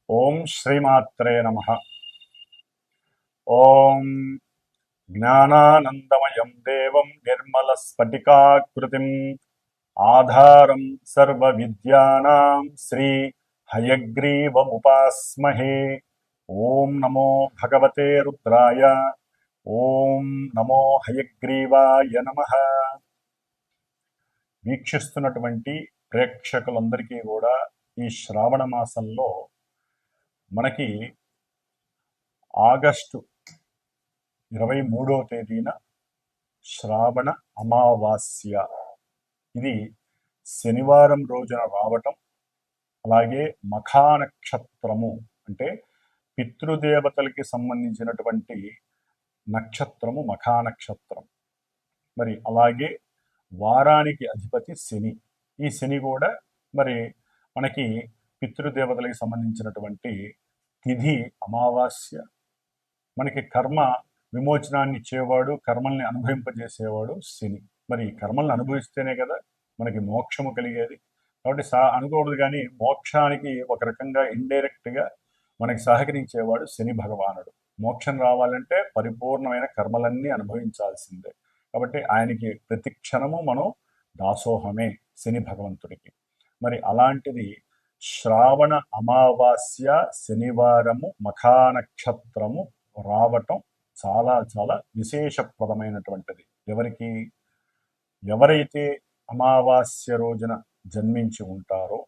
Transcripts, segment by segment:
ఓం శ్రీమాత్రే నమః. ఓం జ్ఞానానందమయం దేవం నిర్మలస్ఫటికాకృతిం ఆధారం సర్వవిద్యానాం శ్రీ హయగ్రీవముపాస్మహే. ఓం నమో భగవతే రుద్రాయ. ఓం నమో హయగ్రీవాయ నమః. వీక్షిస్తున్నటువంటి ప్రేక్షకులందరికీ కూడా ఈ శ్రావణ మాసంలో మనకి ఆగస్టు 23వ తేదీన శ్రావణ అమావాస్య, ఇది శనివారం రోజున రావటం, అలాగే మఖా నక్షత్రము అంటే పితృదేవతలకి సంబంధించినటువంటి నక్షత్రము మఖా నక్షత్రం. మరి అలాగే వారానికి అధిపతి శని. ఈ శని కూడా మరి మనకి పితృదేవతలకి సంబంధించినటువంటి తిథి అమావాస్య. మనకి కర్మ విమోచనాన్ని ఇచ్చేవాడు, కర్మల్ని అనుభవింపజేసేవాడు శని. మరి కర్మల్ని అనుభవిస్తేనే కదా మనకి మోక్షము కలిగేది. కాబట్టి అనుకోకూడదు, కానీ మోక్షానికి ఒక రకంగా ఇండైరెక్ట్గా మనకి సహకరించేవాడు శని భగవానుడు. మోక్షం రావాలంటే పరిపూర్ణమైన కర్మలన్నీ అనుభవించాల్సిందే. కాబట్టి ఆయనకి ప్రతి క్షణము మనం దాసోహమే శని భగవంతుడికి. మరి అలాంటిది శ్రావణ అమావాస్య శనివారము మఖా నక్షత్రము రావటం చాలా చాలా విశేషప్రదమైనటువంటిది. ఎవరైతే అమావాస్య రోజున జన్మించి ఉంటారో,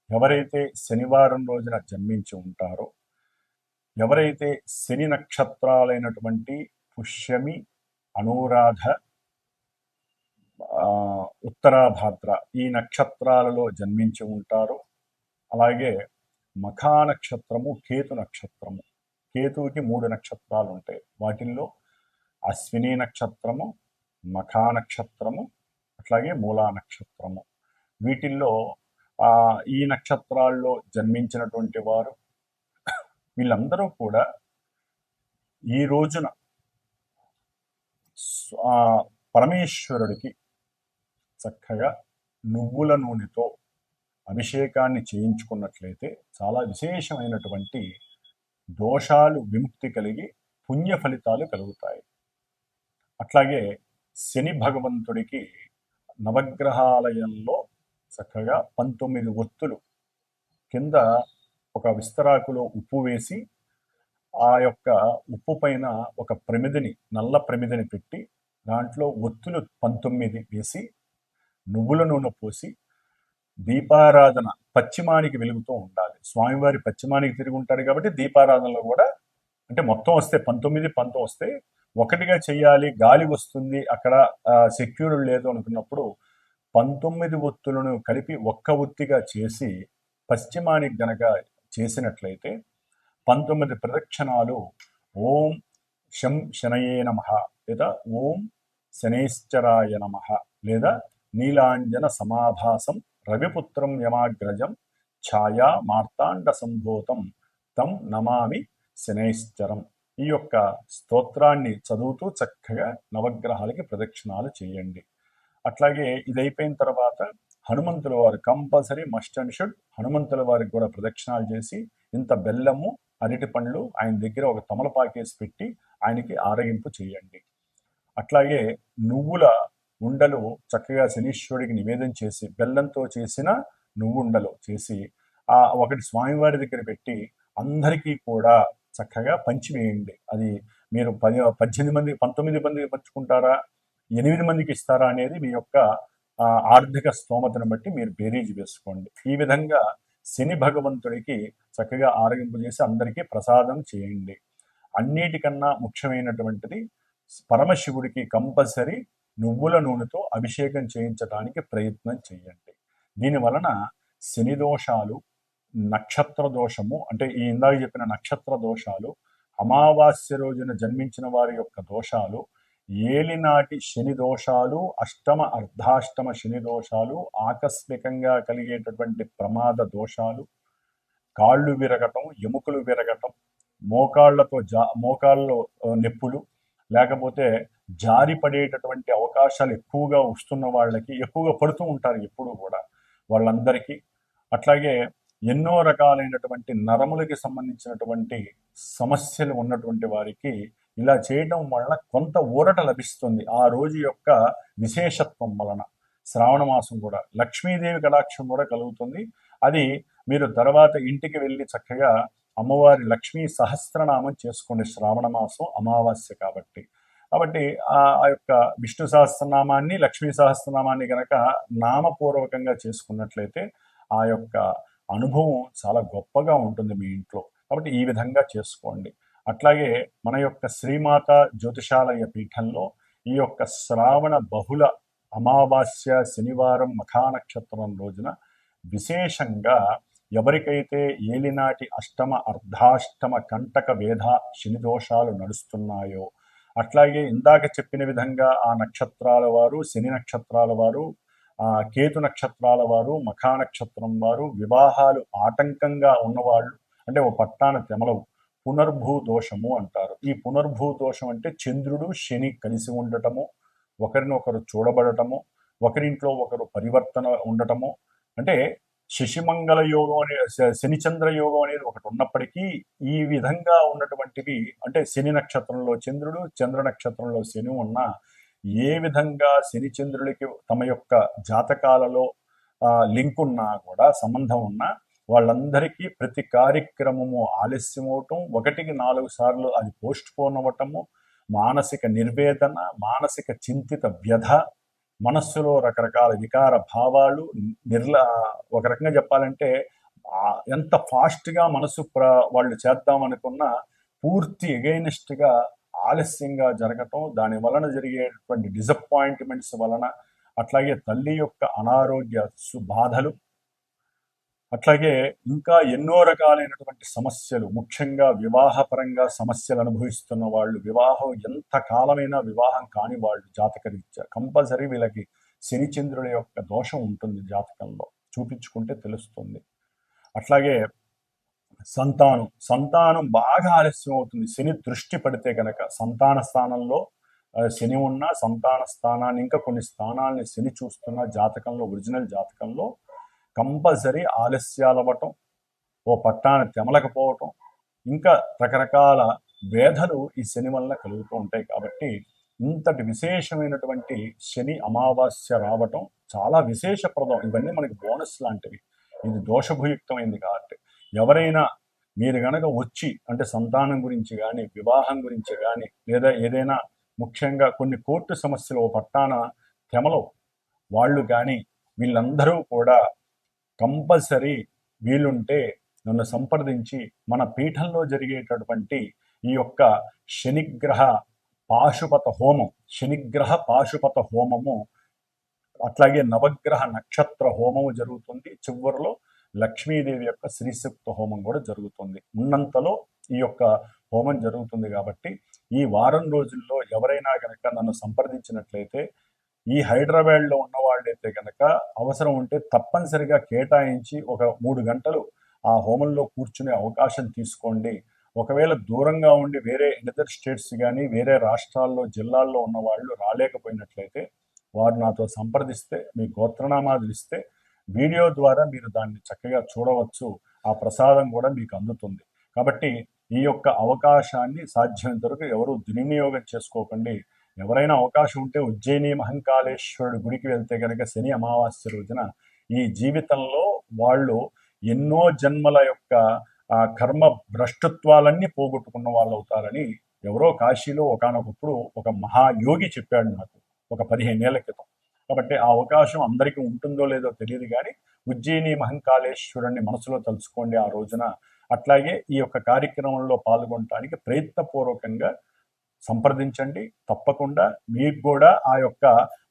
ఎవరైతే శనివారం రోజున జన్మించి ఉంటారో, ఎవరైతే శని నక్షత్రాలైనటువంటి పుష్యమి, అనురాధ, ఉత్తరాభాద్ర ఈ నక్షత్రాలలో జన్మించి ఉంటారో, అలాగే మఖా నక్షత్రము కేతు నక్షత్రము. కేతువుకి 3 నక్షత్రాలు ఉంటాయి. వాటిల్లో అశ్విని నక్షత్రము, మఖా నక్షత్రము, అట్లాగే మూలా నక్షత్రము. వీటిల్లో ఈ నక్షత్రాల్లో జన్మించినటువంటి వారు వీళ్ళందరూ కూడా ఈ రోజున పరమేశ్వరుడికి చక్కగా నువ్వుల నూనెతో అభిషేకాన్ని చేయించుకున్నట్లయితే చాలా విశేషమైనటువంటి దోషాలు విముక్తి కలిగి పుణ్య ఫలితాలు కలుగుతాయి. అట్లాగే శని భగవంతుడికి నవగ్రహాలయంలో చక్కగా 19 ఒత్తులు కింద ఒక విస్తరాకులో ఉప్పు వేసి, ఆ యొక్క ఉప్పు పైన ఒక ప్రమిదిని, నల్ల ప్రమిదిని పెట్టి దాంట్లో ఒత్తులు 19 వేసి నువ్వుల నూనె పోసి దీపారాధన పశ్చిమానికి వెలుగుతూ ఉండాలి. స్వామివారి పశ్చిమానికి తిరిగి ఉంటాడు కాబట్టి దీపారాధనలో కూడా అంటే మొత్తం వస్తే 19 వస్తే ఒకటిగా చేయాలి, గాలి వస్తుంది, అక్కడ సెక్యూర్ లేదు అనుకున్నప్పుడు 19 ఒత్తులను కలిపి ఒక్క ఒత్తిగా చేసి పశ్చిమానికి గనక చేసినట్లయితే 19 ప్రదక్షిణాలు ఓం శం శనయే నమః, లేదా ఓం శనైశ్చరాయ నమః, లేదా నీలాంజన సమాభాసం రవిపుత్రం యమాగ్రజం ఛాయా మార్తాండ సంభూతం తం నమామి శనైశ్చరం. ఈ యొక్క స్తోత్రాన్ని చదువుతూ చక్కగా నవగ్రహాలకి ప్రదక్షిణాలు చేయండి. అట్లాగే ఇది అయిపోయిన తర్వాత హనుమంతుల వారు కంపల్సరీ మస్ట్ అండ్ షుడ్ హనుమంతుల వారికి కూడా ప్రదక్షిణాలు చేసి ఇంత బెల్లము, అరటి పండ్లు ఆయన దగ్గర ఒక తమలపాకేసి పెట్టి ఆయనకి ఆరగింపు చేయండి. అట్లాగే నువ్వుల ఉండలు చక్కగా శనీశ్వరుడికి నివేదన చేసి బెల్లంతో చేసిన నువ్వుండలు చేసి ఒకటి స్వామివారి దగ్గర పెట్టి అందరికీ కూడా చక్కగా పంచివేయండి. అది మీరు 19 మంది పంచుకుంటారా, 8 మందికి ఇస్తారా అనేది మీ యొక్క ఆర్థిక స్తోమతను బట్టి మీరు బేరీజు వేసుకోండి. ఈ విధంగా శని భగవంతుడికి చక్కగా ఆరగింపు చేసి అందరికీ ప్రసాదం చేయండి. అన్నిటికన్నా ముఖ్యమైనటువంటిది పరమశివుడికి కంపల్సరీ నువ్వుల నూనెతో అభిషేకం చేయించడానికి ప్రయత్నం చేయండి. దీని వలన శని దోషాలు, నక్షత్ర దోషము అంటే ఈ ఇందాక చెప్పిన నక్షత్ర దోషాలు, అమావాస్య రోజున జన్మించిన వారి యొక్క దోషాలు, ఏలినాటి శని దోషాలు, అష్టమ అర్ధాష్టమ శని దోషాలు, ఆకస్మికంగా కలిగేటటువంటి ప్రమాద దోషాలు, కాళ్ళు విరగటం, ఎముకలు విరగటం, మోకాళ్ళలో నొప్పులు, లేకపోతే జారి పడేటటువంటి అవకాశాలు ఎక్కువగా వస్తున్న వాళ్ళకి, ఎక్కువగా పడుతూ ఉంటారు ఎప్పుడు కూడా వాళ్ళందరికీ. అట్లాగే ఎన్నో రకాలైనటువంటి నరములకి సంబంధించినటువంటి సమస్యలు ఉన్నటువంటి వారికి ఇలా చేయడం వలన కొంత ఊరట లభిస్తుంది. ఆ రోజు యొక్క విశేషత్వం వలన శ్రావణ మాసం కూడా లక్ష్మీదేవి కటాక్షం కూడా కలుగుతుంది. అది మీరు తర్వాత ఇంటికి వెళ్ళి చక్కగా అమ్మవారి లక్ష్మీ సహస్రనామం చేసుకోండి. శ్రావణ మాసం అమావాస్య కాబట్టి కాబట్టి ఆ యొక్క విష్ణు సహస్రనామాన్ని లక్ష్మీ సహస్రనామాన్ని గనక నామపూర్వకంగా చేసుకున్నట్లయితే ఆ యొక్క అనుభవం చాలా గొప్పగా ఉంటుంది మీ ఇంట్లో. కాబట్టి ఈ విధంగా చేసుకోండి. అట్లాగే మన యొక్క శ్రీమాత జ్యోతిషాలయ పీఠంలో ఈ యొక్క శ్రావణ బహుళ అమావాస్య శనివారం మఖానక్షత్రం రోజున విశేషంగా ఎవరికైతే ఏలినాటి అష్టమ అర్ధాష్టమ కంటక వేధ శని దోషాలు నడుస్తున్నాయో, అట్లాగే ఇందాక చెప్పిన విధంగా ఆ నక్షత్రాల వారు, శని నక్షత్రాల వారు, కేతు నక్షత్రాల వారు, మఖా నక్షత్రం వారు, వివాహాలు ఆటంకంగా ఉన్నవాళ్ళు, అంటే ఓ పట్టాన తెమలవు, పునర్భూ దోషము అంటారు. ఈ పునర్భూ దోషం అంటే చంద్రుడు శని కలిసి ఉండటము, ఒకరినొకరు చూడబడటము, ఒకరింట్లో ఒకరు పరివర్తన ఉండటము, అంటే శశిమంగళ యోగం అనే శనిచంద్ర యోగం అనేది ఒకటి ఉన్నప్పటికీ ఈ విధంగా ఉన్నటువంటివి, అంటే శని నక్షత్రంలో చంద్రుడు, చంద్ర నక్షత్రంలో శని ఉన్న ఏ విధంగా శని చంద్రుడికి తమ యొక్క జాతకాలలో లింక్ ఉన్నా కూడా, సంబంధం ఉన్నా, వాళ్ళందరికీ ప్రతి కార్యక్రమము ఆలస్యం అవటం, 1-4 సార్లు అది పోస్ట్ పోన్ అవ్వటము, మానసిక నిర్వేదన, మానసిక చింతిత వ్యధ, మనస్సులో రకరకాల వికార భావాలు, ఒక రకంగా చెప్పాలంటే ఎంత ఫాస్ట్గా మనసు వాళ్ళు చేద్దామనుకున్న పూర్తి ఎగైనిస్ట్గా ఆలస్యంగా జరగటం, దాని వలన జరిగేటువంటి డిసప్పాయింట్మెంట్స్ వలన, అట్లాగే తల్లి యొక్క అనారోగ్య బాధలు, అట్లాగే ఇంకా ఎన్నో రకాలైనటువంటి సమస్యలు, ముఖ్యంగా వివాహపరంగా సమస్యలు అనుభవిస్తున్న వాళ్ళు, వివాహం ఎంత కాలమైనా వివాహం కాని వాళ్ళు జాతకరీత్యా కంపల్సరీ వీళ్ళకి శనిచంద్రుల యొక్క దోషం ఉంటుంది. జాతకంలో చూపించుకుంటే తెలుస్తుంది. అట్లాగే సంతానం బాగా ఆలస్యం అవుతుంది. శని దృష్టి పడితే కనుక సంతాన స్థానంలో శని ఉన్న సంతాన స్థానాన్ని, ఇంకా కొన్ని స్థానాలని శని చూస్తున్న జాతకంలో, ఒరిజినల్ జాతకంలో కంపల్సరీ ఆలస్యాలు అవ్వటం, ఓ పట్టాన తెమలకపోవటం, ఇంకా రకరకాల వేధలు ఈ శని వల్ల కలుగుతూ ఉంటాయి. కాబట్టి ఇంతటి విశేషమైనటువంటి శని అమావాస్య రావటం చాలా విశేషప్రదం. ఇవన్నీ మనకి బోనస్ లాంటివి. ఇది దోషభుయుక్తమైంది కాబట్టి ఎవరైనా మీరు గనక వచ్చి, అంటే సంతానం గురించి కానీ, వివాహం గురించి కానీ, లేదా ఏదైనా ముఖ్యంగా కొన్ని కోర్టు సమస్యలు ఓ పట్టాన తెమలో వాళ్ళు కానీ, వీళ్ళందరూ కూడా కంపల్సరీ వీలుంటే నన్ను సంప్రదించి మన పీఠంలో జరిగేటటువంటి ఈ యొక్క శనిగ్రహ పాశుపత హోమము, అట్లాగే నవగ్రహ నక్షత్ర హోమము జరుగుతుంది. చివరిలో లక్ష్మీదేవి యొక్క శ్రీసూక్త హోమం కూడా జరుగుతుంది. ఉన్నంతలో ఈ యొక్క హోమం జరుగుతుంది. కాబట్టి ఈ వారం రోజుల్లో ఎవరైనా కనుక నన్ను సంప్రదించినట్లయితే, ఈ హైదరాబాద్లో ఉన్న వాళ్ళైతే కనుక అవసరం ఉంటే తప్పనిసరిగా కేటాయించి ఒక 3 గంటలు ఆ హోమంలో కూర్చునే అవకాశం తీసుకోండి. ఒకవేళ దూరంగా ఉండి వేరే అదర్ స్టేట్స్ కానీ, వేరే రాష్ట్రాల్లో, జిల్లాల్లో ఉన్న వాళ్ళు రాలేకపోయినట్లయితే వారు నాతో సంప్రదిస్తే, మీ గోత్రనామాలు ఇస్తే వీడియో ద్వారా మీరు దాన్ని చక్కగా చూడవచ్చు. ఆ ప్రసాదం కూడా మీకు అందుతుంది. కాబట్టి ఈ యొక్క అవకాశాన్ని సాధ్యమైనంత వరకు ఎవరు దుర్వినియోగం చేసుకోకండి. ఎవరైనా అవకాశం ఉంటే ఉజ్జయిని మహంకాళేశ్వరుడు గుడికి వెళ్తే కనుక శని అమావాస్య రోజున ఈ జీవితంలో వాళ్ళు ఎన్నో జన్మల యొక్క కర్మ భ్రష్టత్వాలన్నీ పోగొట్టుకున్న వాళ్ళు అవుతారని ఎవరో కాశీలో ఒకానొకప్పుడు ఒక మహాయోగి చెప్పాడు నాకు, ఒక 15 ఏళ్ల క్రితం. కాబట్టి ఆ అవకాశం అందరికీ ఉంటుందో లేదో తెలియదు, కానీ ఉజ్జయిని మహంకాళేశ్వరుణ్ణి మనసులో తలుచుకోండి ఆ రోజున. అట్లాగే ఈ యొక్క కార్యక్రమంలో పాల్గొనడానికి ప్రయత్నపూర్వకంగా సంప్రదించండి. తప్పకుండా మీకు కూడా ఆ యొక్క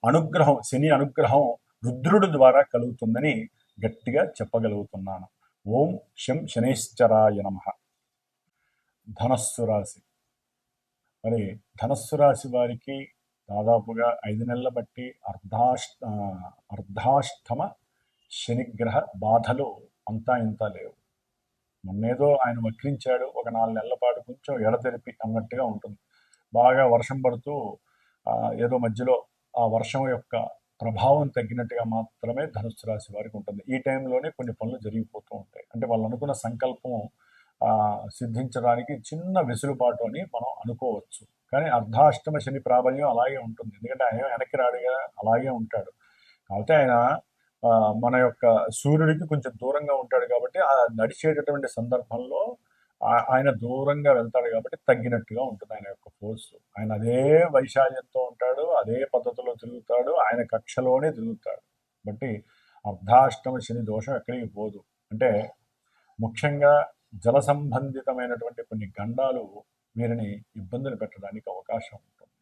అనుగ్రహం, శని అనుగ్రహం రుద్రుడి ద్వారా కలుగుతుందని గట్టిగా చెప్పగలుగుతున్నాను. ఓం శం శనైశ్చరాయ నమః. ధనస్సు రాశి. మరి ధనస్సు రాశి వారికి దాదాపుగా 5 నెలల బట్టి అర్ధాష్టమ శనిగ్రహ బాధలు అంతా ఇంత లేవు. మొన్నేదో ఆయన వక్రించాడు, ఒక 4 నెలల పాటు కొంచెం ఎడతెరిపి అన్నట్టుగా ఉంటుంది. బాగా వర్షం పడుతూ ఏదో మధ్యలో ఆ వర్షం యొక్క ప్రభావం తగ్గినట్టుగా మాత్రమే ధనుస్సు రాశి వారికి ఉంటుంది. ఈ టైంలోనే కొన్ని పనులు జరిగిపోతూ ఉంటాయి. అంటే వాళ్ళు అనుకున్న సంకల్పం సిద్ధించడానికి చిన్న వెసులుబాటు అని మనం అనుకోవచ్చు. కానీ అర్ధాష్టమ శని ప్రాబల్యం అలాగే ఉంటుంది. ఎందుకంటే ఆయన వెనక్కి రాడుగా, అలాగే ఉంటాడు. కాకపోతే ఆయన మన యొక్క సూర్యుడికి కొంచెం దూరంగా ఉంటాడు కాబట్టి ఆ నడిచేటటువంటి సందర్భంలో ఆయన దూరంగా వెళ్తాడు కాబట్టి తగ్గినట్టుగా ఉంటుంది ఆయన యొక్క ఫోర్స్. ఆయన అదే వైశాల్యంతో ఉంటాడు, అదే పద్ధతిలో తిరుగుతాడు, ఆయన కక్షలోనే తిరుగుతాడు. బట్టి అర్ధాష్టమ శని దోషం ఎక్కడికి పోదు. అంటే ముఖ్యంగా జల సంబంధితమైనటువంటి కొన్ని గండాలు వీరిని ఇబ్బందులు పెట్టడానికి అవకాశం ఉంటుంది.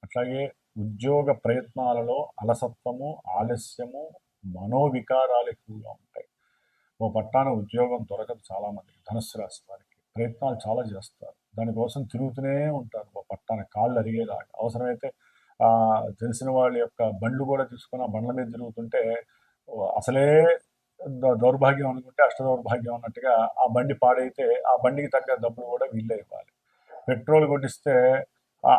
అట్లాగే ఉద్యోగ ప్రయత్నాలలో అలసత్వము, ఆలస్యము, మనోవికారాలు ఎక్కువగా ఉంటాయి. ఓ పట్టాన ఉద్యోగం దొరకదు చాలామందికి. ధనుస్సు రాశి వారికి ప్రయత్నాలు చాలా చేస్తారు, దానికోసం తిరుగుతూనే ఉంటారు ఓ పట్టాన కాళ్ళు అరిగేదాకా. అవసరమైతే తెలిసిన వాళ్ళ యొక్క బండ్లు కూడా తీసుకుని ఆ బండ్ల మీద తిరుగుతుంటే అసలే దౌర్భాగ్యం అనుకుంటే అష్ట దౌర్భాగ్యం అన్నట్టుగా ఆ బండి పాడైతే ఆ బండికి తగ్గ డబ్బులు కూడా వీళ్ళే ఇవ్వాలి. పెట్రోల్ కొట్టిస్తే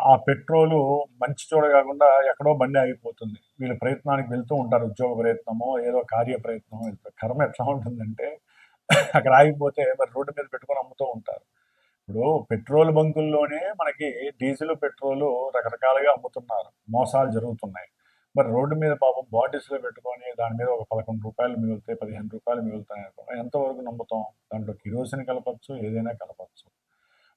ఆ పెట్రోలు మంచి చోట కాకుండా ఎక్కడో బండి ఆగిపోతుంది. వీళ్ళు ప్రయత్నానికి వెళ్తూ ఉంటారు, ఉద్యోగ ప్రయత్నమో ఏదో కార్య ప్రయత్నమో వెళ్తారు. కర్మ ఎట్లా ఉంటుందంటే అక్కడ ఆగిపోతే మరి రోడ్డు మీద పెట్టుకొని అమ్ముతూ ఉంటారు. ఇప్పుడు పెట్రోల్ బంకుల్లోనే మనకి డీజిల్ పెట్రోలు రకరకాలుగా అమ్ముతున్నారు, మోసాలు జరుగుతున్నాయి. మరి రోడ్డు మీద పాపం బాటిల్స్లో పెట్టుకొని దాని మీద ఒక 11 రూపాయలు మిగులుతాయి, 15 రూపాయలు మిగులుతాయి అనుకో, ఎంతవరకు నమ్ముతాం? దాంట్లో కిరోసిన్ కలపచ్చు, ఏదైనా కలపచ్చు.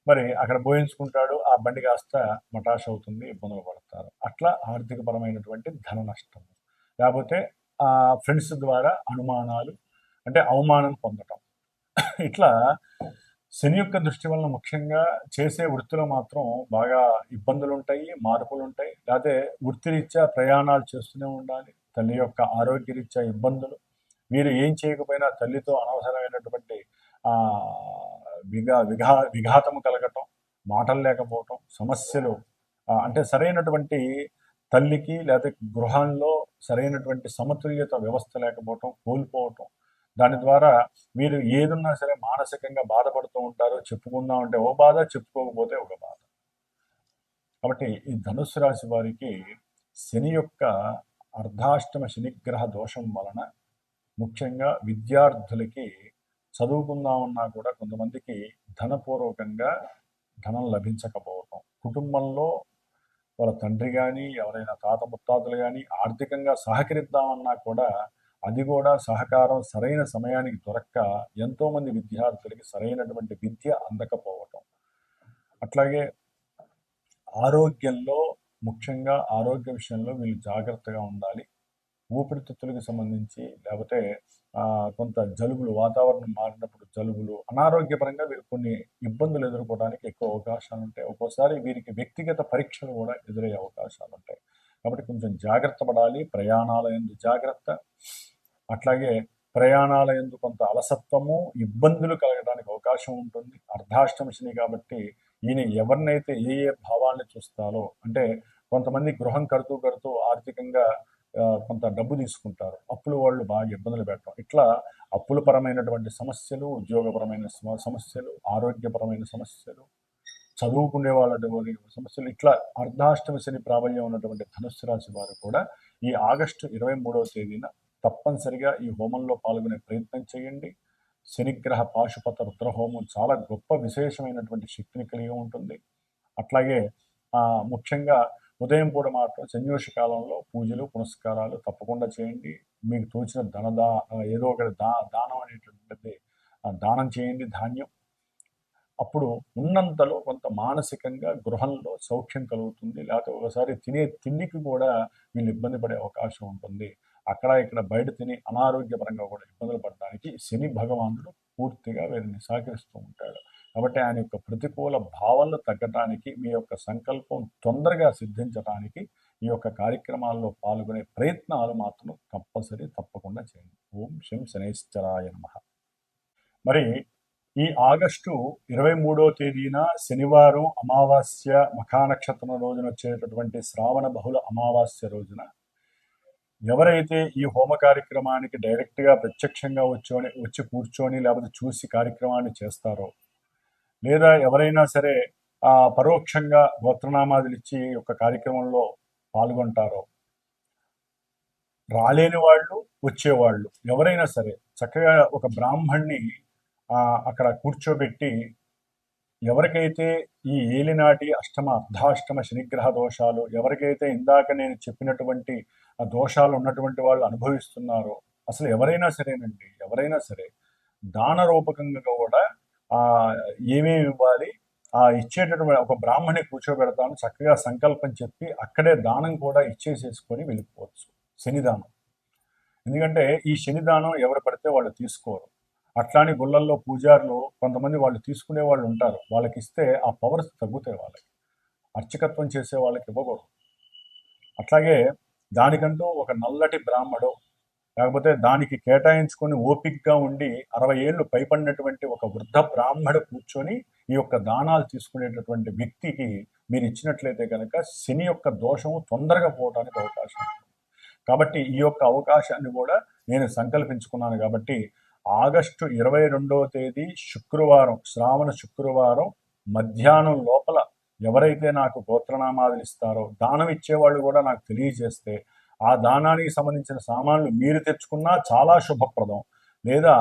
మరి అక్కడ పోయించుకుంటాడు, ఆ బండి కాస్త మటాష్ అవుతుంది, ఇబ్బందులు పడతారు. అట్లా ఆర్థికపరమైనటువంటి ధన నష్టం. లేకపోతే ఫ్రెండ్స్ ద్వారా అనుమానాలు, అంటే అవమానం పొందటం. ఇట్లా శని యొక్క దృష్టి వలన ముఖ్యంగా చేసే వృత్తిలో మాత్రం బాగా ఇబ్బందులు ఉంటాయి, మార్పులు ఉంటాయి. లేకపోతే వృత్తిరీత్యా ప్రయాణాలు చేస్తూనే ఉండాలి. తల్లి యొక్క ఆరోగ్యరీత్యా ఇబ్బందులు. వీరు ఏం చేయకపోయినా తల్లితో అనవసరమైనటువంటి విఘాతము కలగటం, మాటలు లేకపోవటం, సమస్యలు, అంటే సరైనటువంటి తల్లికి లేదా గృహంలో సరైనటువంటి సమతుల్యత వ్యవస్థ లేకపోవటం, కోల్పోవటం. దాని ద్వారా మీరు ఏదున్నా సరే మానసికంగా బాధపడుతూ ఉంటారు. చెప్పుకుందాం అంటే ఓ బాధ, చెప్పుకోకపోతే ఒక బాధ. కాబట్టి ఈ ధనుస్సు రాశి వారికి శని యొక్క అర్ధాష్టమ శనిగ్రహ దోషం వలన ముఖ్యంగా విద్యార్థులకి చదువుకుందామన్నా కూడా కొంతమందికి ధనపూర్వకంగా ధనం లభించకపోవటం, కుటుంబంలో వాళ్ళ తండ్రి కానీ ఎవరైనా తాత ముత్తాతలు కానీ ఆర్థికంగా సహకరిద్దామన్నా కూడా అది కూడా సహకారం సరైన సమయానికి దొరక్క ఎంతోమంది విద్యార్థులకి సరైనటువంటి విద్య అందకపోవటం. అట్లాగే ఆరోగ్యంలో ముఖ్యంగా ఆరోగ్య విషయంలో వీళ్ళు జాగ్రత్తగా ఉండాలి. ఊపిరితిత్తులకు సంబంధించి లేకపోతే కొంత జలుబులు, వాతావరణం మారినప్పుడు జలుబులు, అనారోగ్యపరంగా వీరు కొన్ని ఇబ్బందులు ఎదుర్కోవడానికి ఎక్కువ అవకాశాలు ఉంటాయి. ఒక్కోసారి వీరికి వ్యక్తిగత పరీక్షలు కూడా ఎదురయ్యే అవకాశాలు ఉంటాయి. కాబట్టి కొంచెం జాగ్రత్త పడాలి. ప్రయాణాల యందు జాగ్రత్త, అట్లాగే ప్రయాణాల యందు కొంత అలసత్వము, ఇబ్బందులు కలగడానికి అవకాశం ఉంటుంది. అర్ధాష్టమ శని కాబట్టి ఈయన ఎవరినైతే ఏ భావాన్ని చూస్తారో, అంటే కొంతమంది గృహం కడుతూ ఆర్థికంగా కొంత డబ్బు తీసుకుంటారు, అప్పులు వాళ్ళు బాగా ఇబ్బందులు పెట్టడం. ఇట్లా అప్పుల పరమైనటువంటి సమస్యలు, ఉద్యోగపరమైన సమస్యలు, ఆరోగ్యపరమైన సమస్యలు, చదువుకునే వాళ్ళ సమస్యలు, ఇట్లా అర్ధాష్టమ శని ప్రాబల్యం ఉన్నటువంటి ధనుస్సు రాశి వారు కూడా ఈ ఆగస్టు 23వ తేదీన తప్పనిసరిగా ఈ హోమంలో పాల్గొనే ప్రయత్నం చేయండి. శనిగ్రహ పాశుపత రుద్రహోమం చాలా గొప్ప విశేషమైనటువంటి శక్తిని కలిగి ఉంటుంది. అట్లాగే ముఖ్యంగా ఉదయం పూట మాత్రం సంయోష కాలంలో పూజలు పునస్కారాలు తప్పకుండా చేయండి. మీకు తోచిన ఏదో ఒకటి దానం అనేటువంటిది దానం చేయండి, ధాన్యం. అప్పుడు ఉన్నంతలో కొంత మానసికంగా గృహంలో సౌఖ్యం కలుగుతుంది. లేకపోతే ఒకసారి తినే తిండికి కూడా వీళ్ళు ఇబ్బంది పడే అవకాశం ఉంటుంది. అక్కడ ఇక్కడ బయట తిని అనారోగ్యపరంగా కూడా ఇబ్బందులు పడడానికి శని భగవానుడు పూర్తిగా వీరిని సహకరిస్తూ ఉంటాడు. కాబట్టి ఆయన యొక్క ప్రతికూల భావనలు తగ్గటానికి, మీ యొక్క సంకల్పం తొందరగా సిద్ధించడానికి ఈ యొక్క కార్యక్రమాల్లో పాల్గొనే ప్రయత్నాలు మాత్రం తప్పకుండా చేయండి. ఓం శం శనైశ్చరాయ నమః. మరి ఈ ఆగస్టు 23వ తేదీన శనివారం అమావాస్య మఖా నక్షత్రం రోజున వచ్చేటటువంటి శ్రావణ బహుళ అమావాస్య రోజున ఎవరైతే ఈ హోమ కార్యక్రమానికి డైరెక్ట్గా ప్రత్యక్షంగా వచ్చి కూర్చొని లేకపోతే చూసి కార్యక్రమాన్ని చేస్తారో, లేదా ఎవరైనా సరే పరోక్షంగా గోత్రనామాదులు ఇచ్చి యొక్క కార్యక్రమంలో పాల్గొంటారో, రాలేని వాళ్ళు, వచ్చేవాళ్ళు ఎవరైనా సరే చక్కగా ఒక బ్రాహ్మణ్ణి అక్కడ కూర్చోబెట్టి, ఎవరికైతే ఈ ఏలినాటి అష్టమ అర్ధాష్టమ శనిగ్రహ దోషాలు, ఎవరికైతే ఇందాక నేను చెప్పినటువంటి ఆ దోషాలు ఉన్నటువంటి వాళ్ళు అనుభవిస్తున్నారో, అసలు ఎవరైనా సరేనండి, ఎవరైనా సరే దాన రూపకంగా కూడా ఆ ఏమేమి ఇవ్వాలి, ఆ ఇచ్చేటటువంటి ఒక బ్రాహ్మణి కూర్చోబెడతాను, చక్కగా సంకల్పం చెప్పి అక్కడే దానం కూడా ఇచ్చేసేసుకొని వెళ్ళిపోవచ్చు. శనిదానం. ఎందుకంటే ఈ శనిదానం ఎవరు పడితే వాళ్ళు తీసుకోరు. అట్లాని గుళ్ళల్లో పూజారులు కొంతమంది వాళ్ళు తీసుకునే వాళ్ళు ఉంటారు. వాళ్ళకి ఇస్తే ఆ పవర్స్ తగ్గుతాయి వాళ్ళకి. అర్చకత్వం చేసే వాళ్ళకి ఇవ్వకూడదు. అట్లాగే దానికంటూ ఒక నల్లటి బ్రాహ్మడు, లేకపోతే దానికి కేటాయించుకొని ఓపికగా ఉండి 60 ఏళ్ళు పైపడినటువంటి ఒక వృద్ధ బ్రాహ్మడు కూర్చొని ఈ యొక్క దానాలు తీసుకునేటటువంటి వ్యక్తికి మీరు ఇచ్చినట్లయితే కనుక శని యొక్క దోషము తొందరగా పోవడానికి అవకాశం ఉంది. కాబట్టి ఈ యొక్క అవకాశాన్ని కూడా నేను సంకల్పించుకున్నాను. కాబట్టి ఆగస్టు 22వ తేదీ శుక్రవారం, శ్రావణ శుక్రవారం మధ్యాహ్నం లోపల ఎవరైతే నాకు గోత్రనామాలు ఇస్తారో, దానం ఇచ్చేవాళ్ళు కూడా నాకు తెలియజేస్తే ఆ దానానికి సంబంధించిన సామాన్లు మీరు తెచ్చుకున్నా చాలా శుభప్రదం. లేదా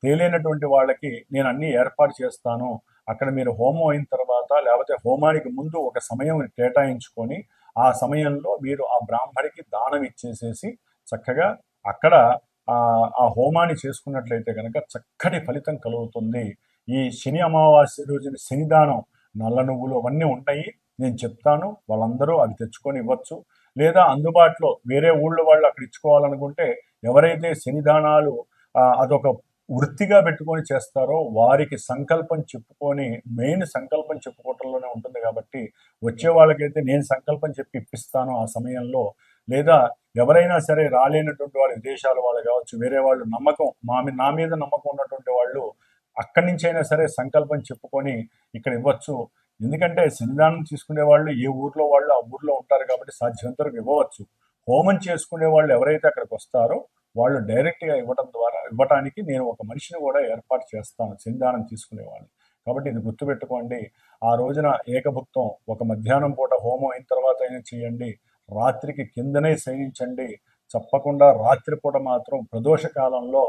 తేలినటువంటి వాళ్ళకి నేను అన్నీ ఏర్పాటు చేస్తాను, అక్కడ మీరు హోమం అయిన తర్వాత లేకపోతే హోమానికి ముందు ఒక సమయం కేటాయించుకొని ఆ సమయంలో మీరు ఆ బ్రాహ్మడికి దానం ఇచ్చేసేసి చక్కగా అక్కడ ఆ హోమాన్ని చేసుకున్నట్లయితే కనుక చక్కటి ఫలితం కలుగుతుంది. ఈ శని అమావాస్య రోజున శనిదానం, నల్ల నువ్వులు అవన్నీ ఉంటాయి, నేను చెప్తాను, వాళ్ళందరూ అవి తెచ్చుకొని ఇవ్వచ్చు. లేదా అందుబాటులో వేరే ఊళ్ళో వాళ్ళు అక్కడ ఇచ్చుకోవాలనుకుంటే ఎవరైతే శనిదానాలు అదొక వృత్తిగా పెట్టుకొని చేస్తారో వారికి సంకల్పం చెప్పుకొని, మెయిన్ సంకల్పం చెప్పుకోవటంలోనే ఉంటుంది. కాబట్టి వచ్చే వాళ్ళకైతే నేను సంకల్పం చెప్పి ఇప్పిస్తాను ఆ సమయంలో. లేదా ఎవరైనా సరే రాలేనటువంటి వాళ్ళు, విదేశాల వాళ్ళు కావచ్చు, వేరే వాళ్ళు నమ్మకం నా మీద నమ్మకం ఉన్నటువంటి వాళ్ళు అక్కడి నుంచి అయినా సరే సంకల్పం చెప్పుకొని ఇక్కడ ఇవ్వచ్చు. ఎందుకంటే శనిదానం తీసుకునే వాళ్ళు ఏ ఊర్లో వాళ్ళు ఆ ఊర్లో ఉంటారు కాబట్టి సాధ్యమంత వరకు ఇవ్వవచ్చు. హోమం చేసుకునే వాళ్ళు ఎవరైతే అక్కడికి వస్తారో వాళ్ళు డైరెక్ట్గా ఇవ్వటానికి నేను ఒక మనిషిని కూడా ఏర్పాటు చేస్తాను, శనిదానం తీసుకునే వాళ్ళు. కాబట్టి ఇది గుర్తుపెట్టుకోండి. ఆ రోజున ఏకభుక్తం, ఒక మధ్యాహ్నం పూట హోమం అయిన తర్వాత అయినా చేయండి, రాత్రికి కిందనే శయనించండి. తప్పకుండా రాత్రిపూట మాత్రం ప్రదోష కాలంలో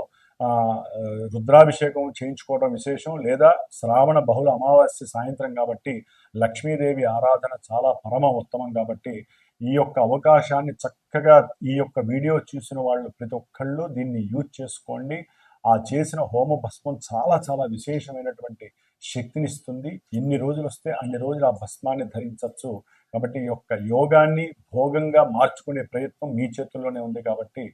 రుద్రాభిషేకం చేయించుకోవడం విశేషం. లేదా శ్రావణ బహుళ అమావాస్య సాయంత్రం కాబట్టి లక్ష్మీదేవి ఆరాధన చాలా పరమ ఉత్తమం. కాబట్టి ఈ యొక్క అవకాశాన్ని చక్కగా ఈ యొక్క వీడియో చూసిన వాళ్ళు ప్రతి ఒక్కళ్ళు దీన్ని యూజ్ చేసుకోండి. ఆ చేసిన హోమ భస్మం చాలా చాలా విశేషమైనటువంటి శక్తినిస్తుంది. ఎన్ని రోజులు వస్తే అన్ని రోజులు ఆ భస్మాన్ని ధరించవచ్చు. కాబట్టి ఈ యొక్క యోగాన్ని భోగంగా మార్చుకునే ప్రయత్నం మీ చేతుల్లోనే ఉంది. కాబట్టి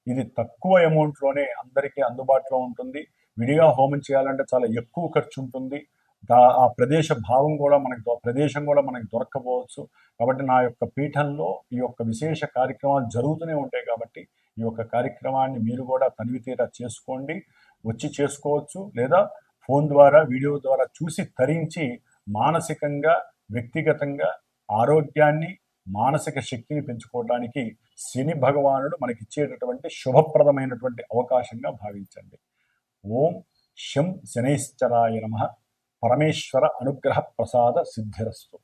ఇది తక్కువ అమౌంట్లోనే అందరికీ అందుబాటులో ఉంటుంది. విడిగా హోమం చేయాలంటే చాలా ఎక్కువ ఖర్చు ఉంటుంది. ఆ ప్రదేశం కూడా మనకి దొరక్కపోవచ్చు. కాబట్టి నా యొక్క పీఠంలో ఈ యొక్క విశేష కార్యక్రమాలు జరుగుతూనే ఉంటాయి. కాబట్టి ఈ యొక్క కార్యక్రమాన్ని మీరు కూడా తనివితీరా చేసుకోండి, వచ్చి చేసుకోవచ్చు. లేదా ఫోన్ ద్వారా, వీడియో ద్వారా చూసి తరించి మానసికంగా, వ్యక్తిగతంగా ఆరోగ్యాన్ని, మానసిక శక్తిని పెంచుకోవడానికి శని భగవానుడు మనకిచ్చేటటువంటి శుభప్రదమైనటువంటి అవకాశంగా భావించండి. ఓం శం శనైశ్చరాయ నమః. పరమేశ్వర అనుగ్రహ ప్రసాద సిద్ధిరస్తు.